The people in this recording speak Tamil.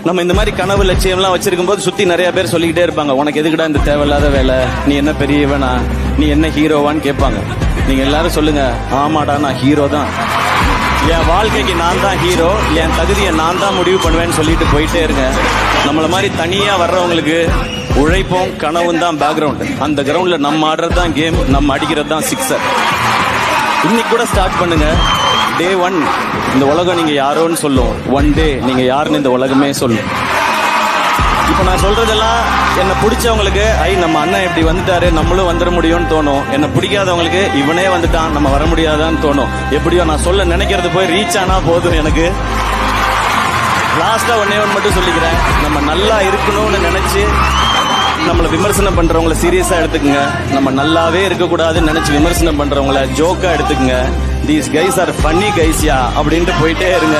நம்ம இந்த மாதிரி கனவு லட்சியம்லாம் வச்சிருக்கும் போது சுத்தி நிறைய பேர் சொல்லிக்கிட்டே இருப்பாங்க, உனக்கு எதுக்குடா இந்த தேவையில்லாத வேலை, நீ என்ன பெரியவனா, நீ என்ன ஹீரோவான்னு கேட்பாங்க. நீங்க எல்லாரும் சொல்லுங்க, ஆமாடா நான் ஹீரோ தான், என் வாழ்க்கைக்கு நான் தான் ஹீரோ, என் தகுதியை நான் தான் முடிவு பண்ணுவேன்னு சொல்லிட்டு போயிட்டே இருங்க. நம்மள மாதிரி தனியா வர்றவங்களுக்கு உழைப்பும் கனவும் தான் பேக்ரவுண்ட். அந்த கிரவுண்ட்ல நம்ம ஆடுறது தான் கேம், நம்ம அடிக்கிறது தான் சிக்ஸர். இன்னைக்கு கூட ஸ்டார்ட் பண்ணுங்க. டே 1 இந்த உலகம் நீங்க யாரோன்னு சொல்லும், ஒன் டே நீங்க யாருன்னு இந்த உலகமே சொல்லும். இப்ப நான் சொல்றதெல்லாம் என்ன பிடிச்சவங்களுக்கு நம்ம அண்ணன் இப்படி வந்துட்டாரு நம்மளும் வந்துட முடியும்னு தோணும். என்ன பிடிக்காதவங்களுக்கு இவனே வந்துட்டான் நம்ம வர முடியாதான்னு தோணும். எப்படியோ நான் சொல்ல நினைக்கிறது போய் ரீச் ஆனா போதும் எனக்கு. லாஸ்டா ஒன்னே ஒன்று மட்டும் சொல்லிக்கிறேன், நம்ம நல்லா இருக்கணும்னு நினைச்சு நம்மளை விமர்சனம் பண்றவங்களை சீரியஸா எடுத்துக்கங்க. நம்ம நல்லாவே இருக்கக்கூடாதுன்னு நினைச்சு விமர்சனம் பண்றவங்களை ஜோக்கா எடுத்துக்கங்க. தீஸ் கைஸ் ஆர் ஃபன்னி கைஸ்யா அப்படின்ட்டு போயிட்டே இருங்க.